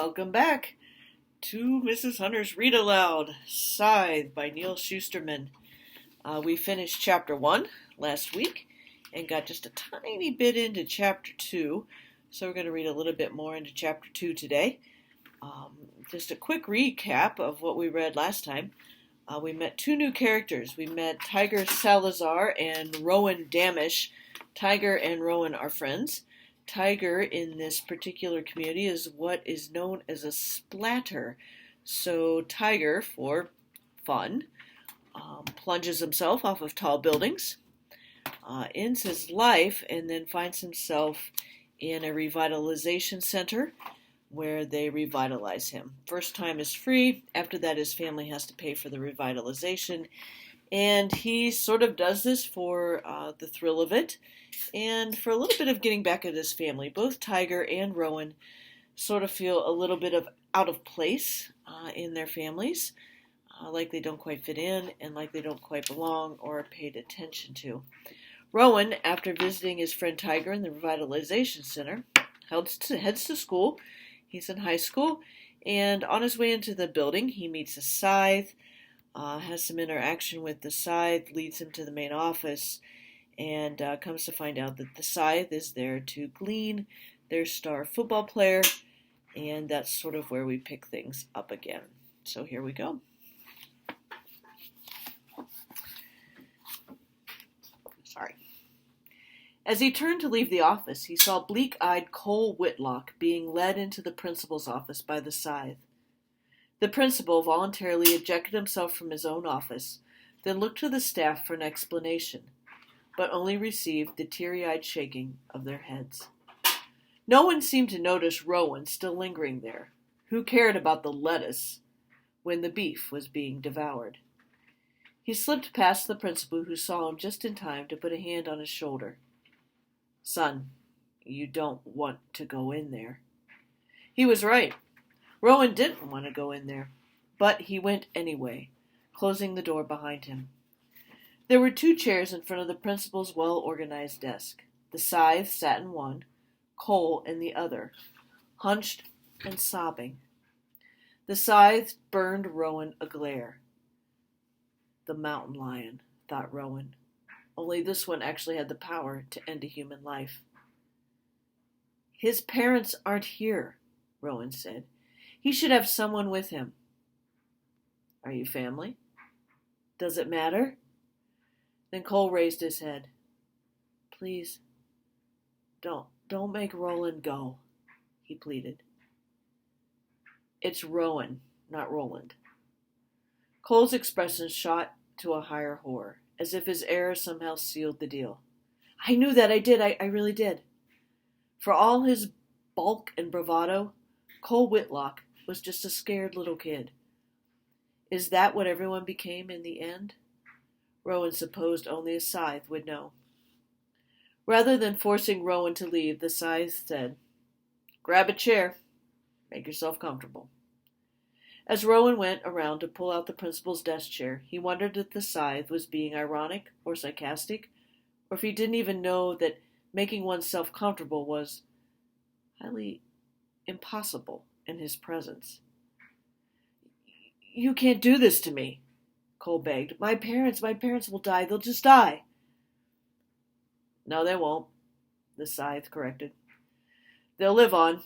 Welcome back to Mrs. Hunter's Read Aloud, Scythe by Neil Shusterman. We finished chapter 1 last week and got just a tiny bit into chapter 2, so we're going to read a little bit more into chapter 2 today. Just a quick recap of what we read last time. We met two new characters. We met Tiger Salazar and Rowan Damish. Tiger and Rowan are friends. Tiger in this particular community is what is known as a splatter. So Tiger, for fun, plunges himself off of tall buildings, ends his life, and then finds himself in a revitalization center where they revitalize him. First time is free. After that, his family has to pay for the revitalization. And he sort of does this for the thrill of it and for a little bit of getting back at his family. Both Tiger and Rowan sort of feel a little bit of out of place in their families, like they don't quite fit in and like they don't quite belong or are paid attention to. Rowan, after visiting his friend Tiger in the revitalization center, heads to school. He's in high school, and on his way into the building, he meets a scythe, has some interaction with the scythe, leads him to the main office, and comes to find out that the scythe is there to glean their star football player, and that's sort of where we pick things up again. So here we go. Sorry. As he turned to leave the office, he saw bleak-eyed Cole Whitlock being led into the principal's office by the scythe. The principal voluntarily ejected himself from his own office, then looked to the staff for an explanation, but only received the teary-eyed shaking of their heads. No one seemed to notice Rowan still lingering there. Who cared about the lettuce when the beef was being devoured? He slipped past the principal, who saw him just in time to put a hand on his shoulder. "Son, you don't want to go in there." He was right. Rowan didn't want to go in there, but he went anyway, closing the door behind him. There were two chairs in front of the principal's well-organized desk. The scythe sat in one, Cole in the other, hunched and sobbing. The scythe burned Rowan a glare. The mountain lion, thought Rowan. Only this one actually had the power to end a human life. "His parents aren't here," Rowan said. "He should have someone with him." "Are you family? Does it matter?" Then Cole raised his head. "Please, don't make Roland go," he pleaded. "It's Rowan, not Roland." Cole's expression shot to a higher horror, as if his error somehow sealed the deal. "I knew that, I did, I really did." For all his bulk and bravado, Cole Whitlock was just a scared little kid. Is that what everyone became in the end? Rowan supposed only a scythe would know. Rather than forcing Rowan to leave, the scythe said, "Grab a chair. Make yourself comfortable." As Rowan went around to pull out the principal's desk chair, he wondered if the scythe was being ironic or sarcastic, or if he didn't even know that making oneself comfortable was highly impossible in his presence. "You can't do this to me," Cole begged. My parents will die. They'll just die." "No, they won't," the scythe corrected. "They'll live on."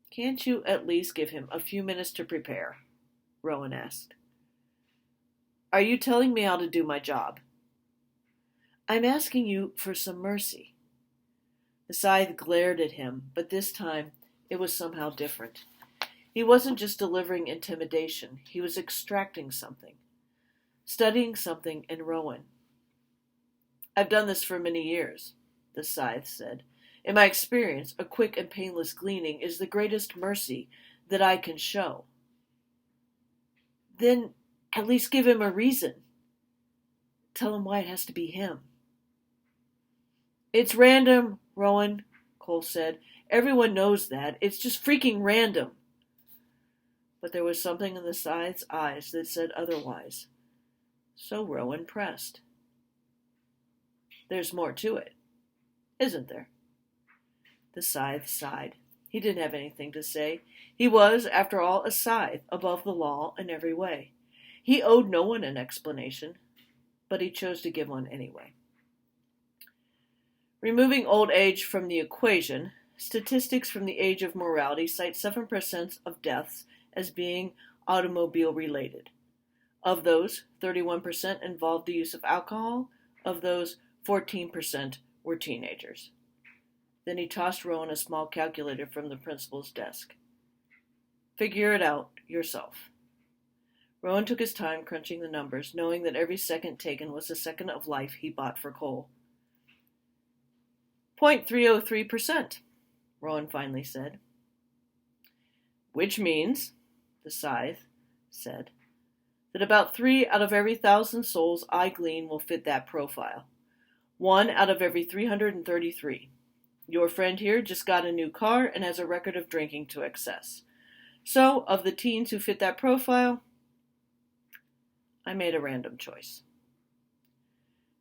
"Can't you at least give him a few minutes to prepare?" Rowan asked. "Are you telling me how to do my job?" "I'm asking you for some mercy." The scythe glared at him, but this time it was somehow different. He wasn't just delivering intimidation, he was extracting something, studying something in Rowan. "I've done this for many years," the scythe said. "In my experience, a quick and painless gleaning is the greatest mercy that I can show." "Then at least give him a reason. Tell him why it has to be him." "It's random, Rowan," Cole said. "Everyone knows that. It's just freaking random." But there was something in the scythe's eyes that said otherwise. So Rowan pressed. "There's more to it, isn't there?" The scythe sighed. He didn't have anything to say. He was, after all, a scythe, above the law in every way. He owed no one an explanation, but he chose to give one anyway. Removing old age from the equation, statistics from the age of morality cite 7% of deaths as being automobile-related. Of those, 31% involved the use of alcohol. Of those, 14% were teenagers. Then he tossed Rowan a small calculator from the principal's desk. Figure it out yourself. Rowan took his time crunching the numbers, knowing that every second taken was a second of life he bought for Cole. 0.303%, Rowan finally said. Which means, the scythe said, that about 3 out of every 1,000 souls I glean will fit that profile. 1 out of every 333. Your friend here just got a new car and has a record of drinking to excess. So, of the teens who fit that profile, I made a random choice.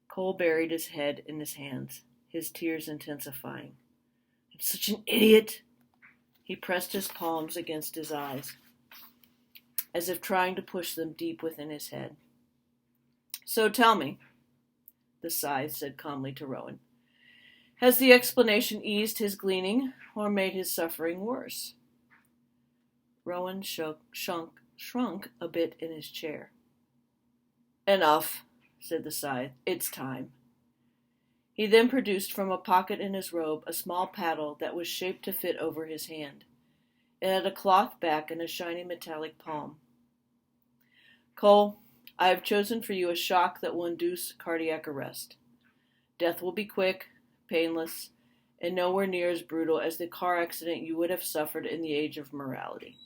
Cole buried his head in his hands, his tears intensifying. I'm such an idiot! He pressed his palms against his eyes, as if trying to push them deep within his head. So tell me, the scythe said calmly to Rowan, has the explanation eased his gleaning or made his suffering worse? Rowan shrunk a bit in his chair. Enough, said the scythe. It's time. He then produced from a pocket in his robe a small paddle that was shaped to fit over his hand. It had a cloth back and a shiny metallic palm. Cole, I have chosen for you a shock that will induce cardiac arrest. Death will be quick, painless, and nowhere near as brutal as the car accident you would have suffered in the age of morality.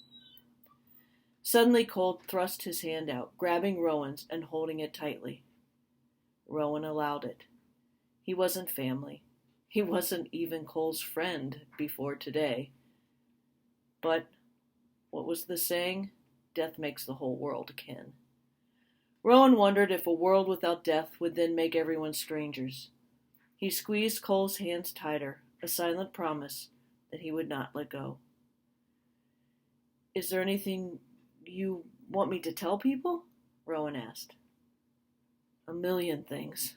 Suddenly Cole thrust his hand out, grabbing Rowan's and holding it tightly. Rowan allowed it. He wasn't family. He wasn't even Cole's friend before today. But, what was the saying? Death makes the whole world kin. Rowan wondered if a world without death would then make everyone strangers. He squeezed Cole's hands tighter, a silent promise that he would not let go. Is there anything you want me to tell people? Rowan asked. A million things,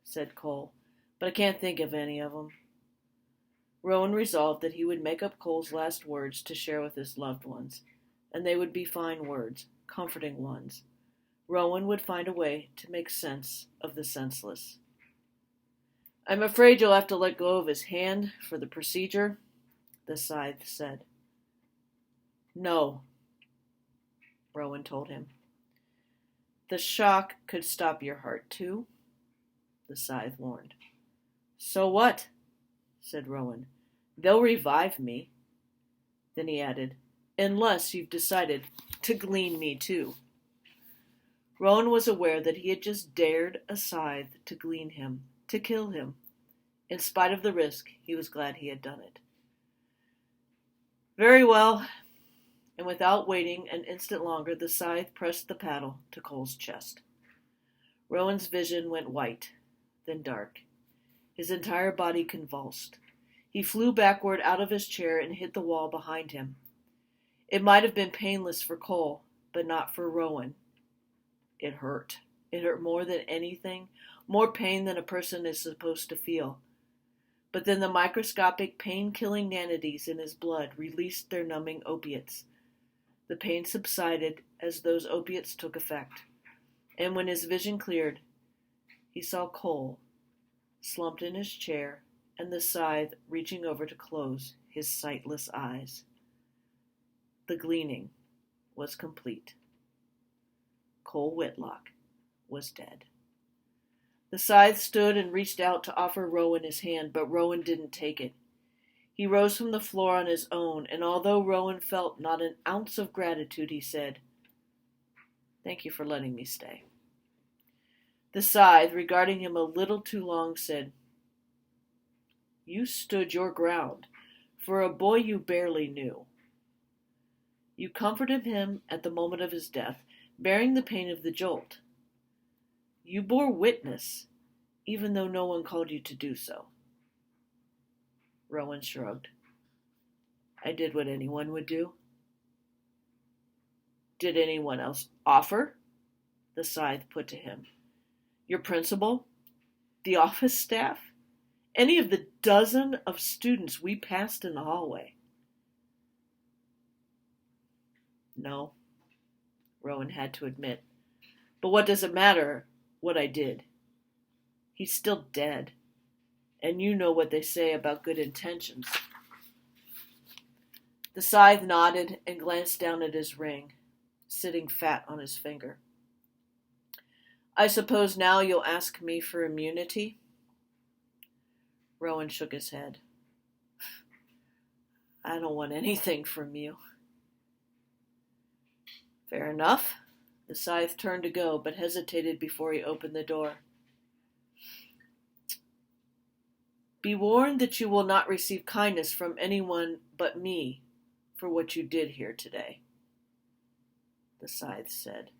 said Cole, but I can't think of any of them. Rowan resolved that he would make up Cole's last words to share with his loved ones, and they would be fine words, comforting ones. Rowan would find a way to make sense of the senseless. I'm afraid you'll have to let go of his hand for the procedure, the scythe said. No, Rowan told him. The shock could stop your heart too, the scythe warned. So what? Said Rowan. They'll revive me. Then he added, unless you've decided to glean me too. Rowan was aware that he had just dared a scythe to glean him, to kill him. In spite of the risk, he was glad he had done it. Very well. And without waiting an instant longer, the scythe pressed the paddle to Cole's chest. Rowan's vision went white, then dark. His entire body convulsed. He flew backward out of his chair and hit the wall behind him. It might have been painless for Cole, but not for Rowan. It hurt. It hurt more than anything, more pain than a person is supposed to feel. But then the microscopic pain-killing nanities in his blood released their numbing opiates. The pain subsided as those opiates took effect, and when his vision cleared, he saw Cole, slumped in his chair, and the scythe reaching over to close his sightless eyes. The gleaning was complete. Cole Whitlock was dead. The scythe stood and reached out to offer Rowan his hand, but Rowan didn't take it. He rose from the floor on his own, and although Rowan felt not an ounce of gratitude, he said, Thank you for letting me stay. The scythe, regarding him a little too long, said, You stood your ground for a boy you barely knew. You comforted him at the moment of his death, bearing the pain of the jolt. You bore witness, even though no one called you to do so. Rowan shrugged. I did what anyone would do. Did anyone else offer? The scythe put to him. Your principal? The office staff? Any of the dozen of students we passed in the hallway? No, Rowan had to admit. But what does it matter what I did? He's still dead. And you know what they say about good intentions. The scythe nodded and glanced down at his ring, sitting fat on his finger. I suppose now you'll ask me for immunity? Rowan shook his head. I don't want anything from you. Fair enough. The scythe turned to go, but hesitated before he opened the door. Be warned that you will not receive kindness from anyone but me for what you did here today, the scythe said.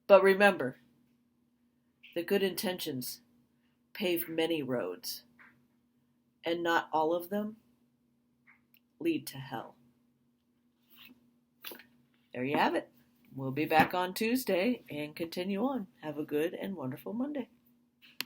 But remember, the good intentions pave many roads, and not all of them lead to hell. There you have it. We'll be back on Tuesday and continue on. Have a good and wonderful Monday.